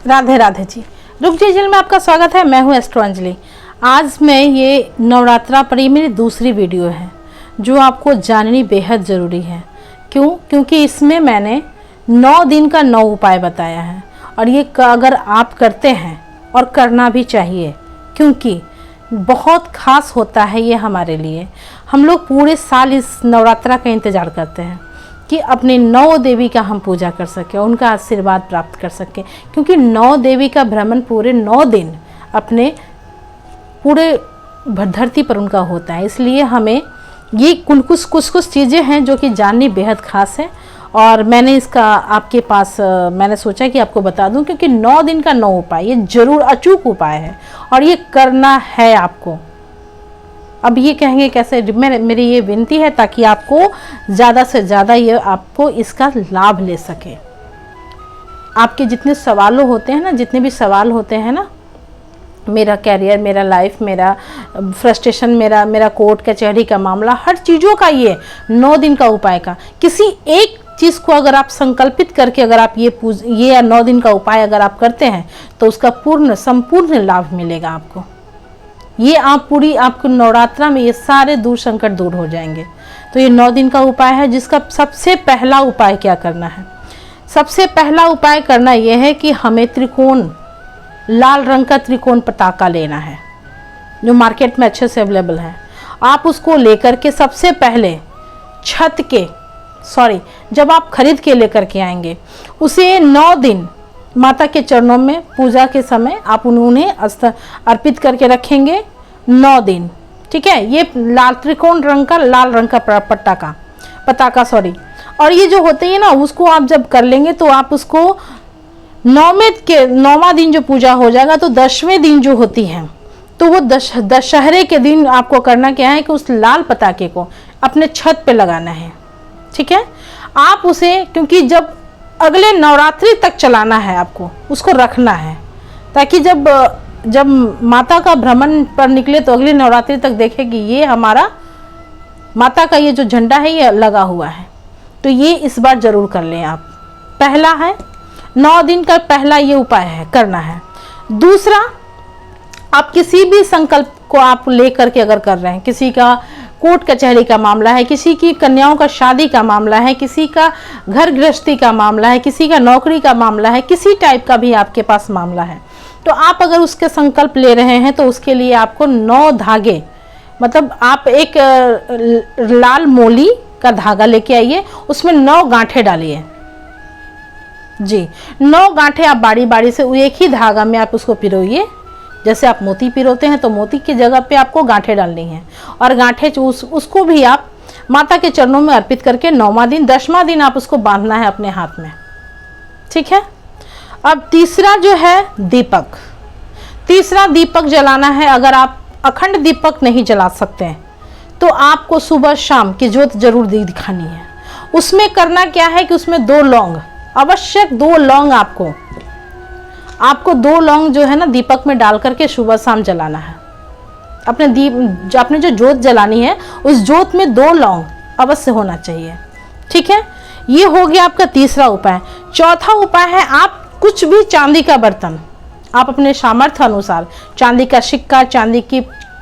राधे राधे जी। रुक जी चैनल में आपका स्वागत है। मैं हूँ एस्ट्रो अंजलि। आज मैं ये नवरात्रा पर ये मेरी दूसरी वीडियो है जो आपको जाननी बेहद ज़रूरी है। क्यों? क्योंकि इसमें मैंने 9 दिन का 9 उपाय बताया है और ये अगर आप करते हैं और करना भी चाहिए, क्योंकि बहुत खास होता है ये हमारे लिए। हम लोग पूरे साल इस नवरात्रा का इंतज़ार करते हैं कि अपने 9 देवी का हम पूजा कर सकें, उनका आशीर्वाद प्राप्त कर सकें, क्योंकि 9 देवी का भ्रमण पूरे 9 दिन अपने पूरे धरती पर उनका होता है। इसलिए हमें ये कुछ चीज़ें हैं जो कि जाननी बेहद खास है और मैंने इसका आपके पास मैंने सोचा कि आपको बता दूं, क्योंकि 9 दिन का 9 उपाय ये जरूर अचूक उपाय है और ये करना है आपको। अब ये कहेंगे कैसे, मेरी ये विनती है ताकि आपको ज़्यादा से ज़्यादा ये आपको इसका लाभ ले सके। आपके जितने सवालों होते हैं ना, जितने भी सवाल होते हैं ना, मेरा कैरियर, मेरा लाइफ, मेरा फ्रस्ट्रेशन, मेरा कोर्ट कचहरी का मामला, हर चीज़ों का ये 9 दिन का उपाय का किसी एक चीज़ को अगर आप संकल्पित करके अगर आप ये 9 दिन का उपाय अगर आप करते हैं तो उसका संपूर्ण लाभ मिलेगा आपको। ये आपको नवरात्रा में ये सारे संकट दूर हो जाएंगे। तो ये 9 दिन का उपाय है, जिसका सबसे पहला उपाय क्या करना है? सबसे पहला उपाय करना यह है कि हमें लाल रंग का त्रिकोण पताका लेना है, जो मार्केट में अच्छे से अवेलेबल है। आप उसको लेकर के सबसे पहले जब आप खरीद के लेकर के आएंगे, उसे 9 दिन माता के चरणों में पूजा के समय आप उन्हें अर्पित करके रखेंगे 9 दिन। ठीक है? ये त्रिकोण रंग का लाल रंग का पताका और ये जो होते हैं ना, उसको आप जब कर लेंगे तो आप उसको 9वां दिन जो पूजा हो जाएगा, तो 10वें दिन जो होती है, तो वो दशहरे के दिन आपको करना क्या है कि उस लाल पताके को अपने छत पे लगाना है। ठीक है? आप उसे, क्योंकि जब अगले नवरात्रि तक चलाना है, आपको उसको रखना है, ताकि जब माता का भ्रमण पर निकले तो अगली नवरात्रि तक देखे कि ये हमारा माता का ये जो झंडा है ये लगा हुआ है। तो ये इस बार जरूर कर लें आप। पहला है 9 दिन का पहला ये उपाय है, करना है। दूसरा, आप किसी भी संकल्प को आप लेकर के अगर कर रहे हैं, किसी का कोर्ट कचहरी का मामला है, किसी की कन्याओं का शादी का मामला है, किसी का घर गृहस्थी का मामला है, किसी का नौकरी का मामला है, किसी टाइप का भी आपके पास मामला है, तो आप अगर उसके संकल्प ले रहे हैं तो उसके लिए आपको 9 धागे, मतलब आप एक लाल मोली का धागा लेके आइए, उसमें 9 गांठें डालिए जी। 9 गांठें आप बारी बारी से एक ही धागा में आप उसको पिरोइए। जैसे आप मोती पिरोते हैं तो मोती की जगह पे आपको गांठें डालनी है और गांठें उसको भी आप माता के चरणों में अर्पित करके 9वां दिन 10वां दिन आप उसको बांधना है अपने हाथ में। ठीक है? अब तीसरा जो है दीपक। तीसरा दीपक जलाना है। अगर आप अखंड दीपक नहीं जला सकते हैं तो आपको सुबह शाम की ज्योत जरूर दिखानी है। उसमें करना क्या है कि उसमें 2 लौंग, आवश्यक 2 लौंग आपको 2 लौंग जो है ना दीपक में डाल करके सुबह शाम जलाना है। आपने जो ज्योत जलानी है उस ज्योत में 2 लौंग अवश्य होना चाहिए। ठीक है? ये हो गया आपका तीसरा उपाय। चौथा उपाय है, आप कुछ भी चांदी का बर्तन, आप अपने सामर्थ्य अनुसार चांदी का सिक्का, चांदी की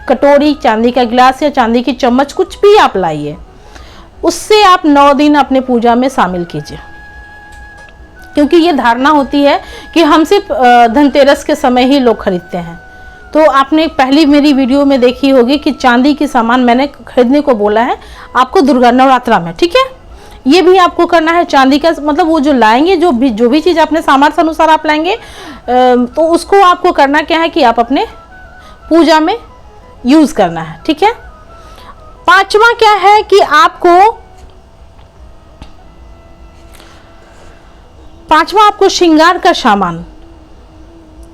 कटोरी, चांदी का गिलास या चांदी की चम्मच, कुछ भी आप लाइए, उससे आप 9 दिन अपने पूजा में शामिल कीजिए। क्योंकि ये धारणा होती है कि हम सिर्फ धनतेरस के समय ही लोग खरीदते हैं। तो आपने पहली मेरी वीडियो में देखी होगी कि चांदी की सामान मैंने खरीदने को बोला है आपको दुर्गा नवरात्रा में। ठीक है? ये भी आपको करना है। चांदी का मतलब वो जो लाएंगे, जो भी चीज़ अपने सामर्थ्य अनुसार आप लाएंगे, तो उसको आपको करना क्या है कि आप अपने पूजा में यूज़ करना है। ठीक है? 5वां क्या है कि आपको श्रृंगार का सामान,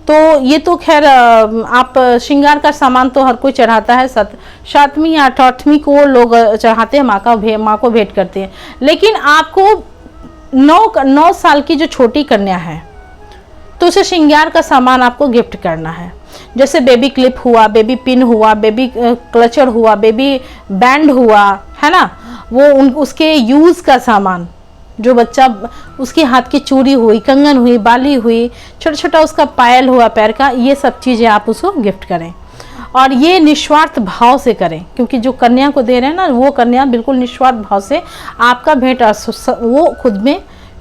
तो ये तो खैर आप श्रृंगार का सामान तो हर कोई चढ़ाता है, 7वीं या 8वीं को लोग चढ़ाते हैं, माँ को भेंट करते हैं। लेकिन आपको 9 साल की जो छोटी कन्या है तो उसे श्रृंगार का सामान आपको गिफ्ट करना है। जैसे बेबी क्लिप हुआ, बेबी पिन हुआ, बेबी क्लचर हुआ, बेबी बैंड हुआ, है ना, उसके यूज़ का सामान, जो बच्चा उसके हाथ की चूड़ी हुई, कंगन हुई, बाली हुई, छोटा छोटा उसका पायल हुआ पैर का, ये सब चीज़ें आप उसको गिफ्ट करें। और ये निस्वार्थ भाव से करें, क्योंकि जो कन्या को दे रहे हैं ना, वो कन्या बिल्कुल निस्वार्थ भाव से आपका भेंट वो खुद में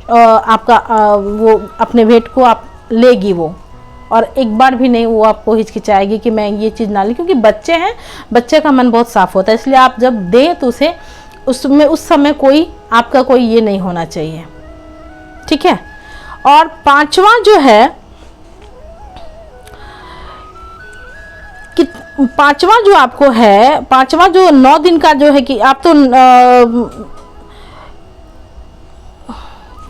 आपका वो अपने भेंट को आप लेगी वो, और एक बार भी नहीं वो आपको हिचकिचाएगी कि मैं ये चीज़ ना ली, क्योंकि बच्चे हैं, बच्चे का मन बहुत साफ होता है, इसलिए आप जब दें तो उसे उसमें उस समय कोई आपका कोई ये नहीं होना चाहिए, ठीक है। और पांचवा जो है कि पांचवा जो आपको है, पांचवा जो 9 दिन का जो है कि आप तो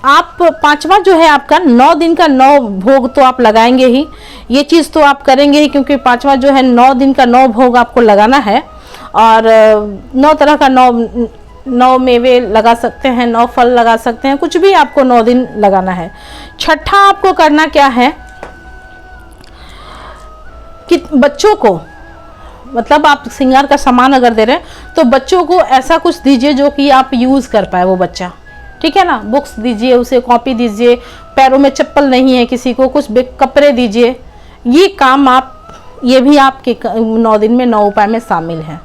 आप पांचवा जो है आपका 9 दिन का 9 भोग तो आप लगाएंगे ही, ये चीज़ तो आप करेंगे ही, क्योंकि पांचवा जो है 9 दिन का 9 भोग आपको लगाना है। और 9 तरह का 9 मेवे लगा सकते हैं, 9 फल लगा सकते हैं, कुछ भी आपको 9 दिन लगाना है। छठा आपको करना क्या है कि बच्चों को, मतलब आप श्रृंगार का सामान अगर दे रहे हैं तो बच्चों को ऐसा कुछ दीजिए जो कि आप यूज़ कर पाए वो बच्चा, ठीक है ना। बुक्स दीजिए उसे, कॉपी दीजिए, पैरों में चप्पल नहीं है किसी को, कुछ कपड़े दीजिए। ये काम आप, ये भी आपके 9 दिन में 9 उपाय में शामिल है,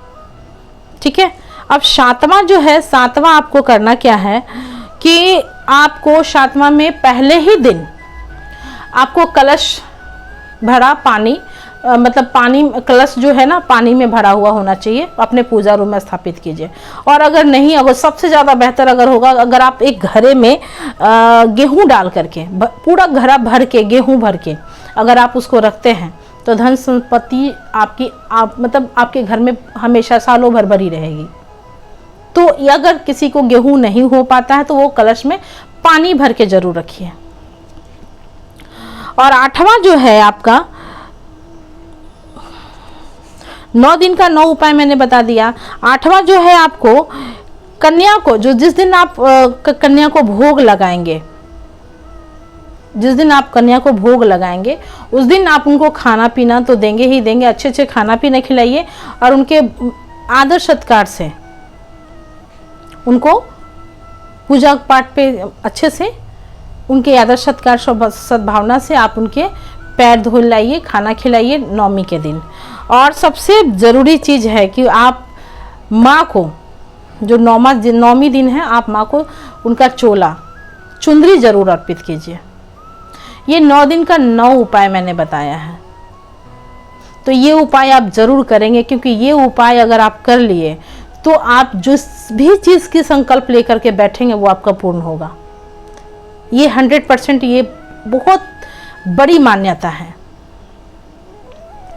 ठीक है। अब 7वां जो है, 7वां आपको करना क्या है कि आपको 7वां में पहले ही दिन आपको कलश भरा पानी, मतलब पानी, कलश जो है ना पानी में भरा हुआ होना चाहिए, अपने पूजा रूम में स्थापित कीजिए। और अगर नहीं, अगर सबसे ज़्यादा बेहतर अगर होगा, अगर आप एक घड़े में गेहूं डाल करके, पूरा घड़ा भर के, गेहूं भर के अगर आप उसको रखते हैं तो धन संपत्ति आपकी मतलब आपके घर में हमेशा सालों भर भरी रहेगी। तो अगर किसी को गेहूं नहीं हो पाता है तो वो कलश में पानी भर के जरूर रखिए। और 8वां जो है आपका 9 दिन का 9 उपाय मैंने बता दिया। 8वां जो है आपको कन्या को, जो जिस दिन आप कन्या को भोग लगाएंगे, जिस दिन आप कन्या को भोग लगाएंगे उस दिन आप उनको खाना पीना तो देंगे ही देंगे, अच्छे अच्छे खाना पीना खिलाइए, और उनके आदर सत्कार से उनको पूजा पाठ पे अच्छे से, उनके आदर सत्कार सद्भावना से आप उनके पैर धो लाइए, खाना खिलाइए 9वीं के दिन। और सबसे ज़रूरी चीज़ है कि आप माँ को, जो 9वीं दिन है, आप माँ को उनका चोला, चुंदरी ज़रूर अर्पित कीजिए। ये 9 दिन का 9 उपाय मैंने बताया है, तो ये उपाय आप ज़रूर करेंगे, क्योंकि ये उपाय अगर आप कर लिए तो आप जिस भी चीज़ की संकल्प लेकर के बैठेंगे वो आपका पूर्ण होगा। ये 100% ये बहुत बड़ी मान्यता है।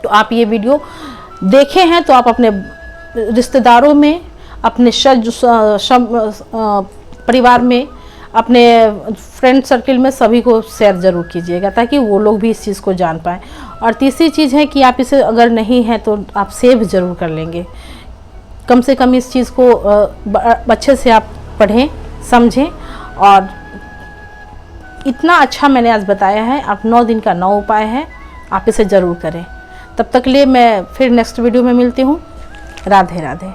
तो आप ये वीडियो देखे हैं तो आप अपने रिश्तेदारों में, अपने परिवार में, अपने फ्रेंड सर्किल में सभी को शेयर ज़रूर कीजिएगा, ताकि वो लोग भी इस चीज़ को जान पाएँ। और तीसरी चीज़ है कि आप इसे अगर नहीं है तो आप सेव ज़रूर कर लेंगे, कम से कम इस चीज़ को अच्छे से आप पढ़ें, समझें। और इतना अच्छा मैंने आज बताया है, आप 9 दिन का 9 उपाय है, आप इसे ज़रूर करें। तब तक लिए मैं फिर नेक्स्ट वीडियो में मिलती हूँ। राधे राधे।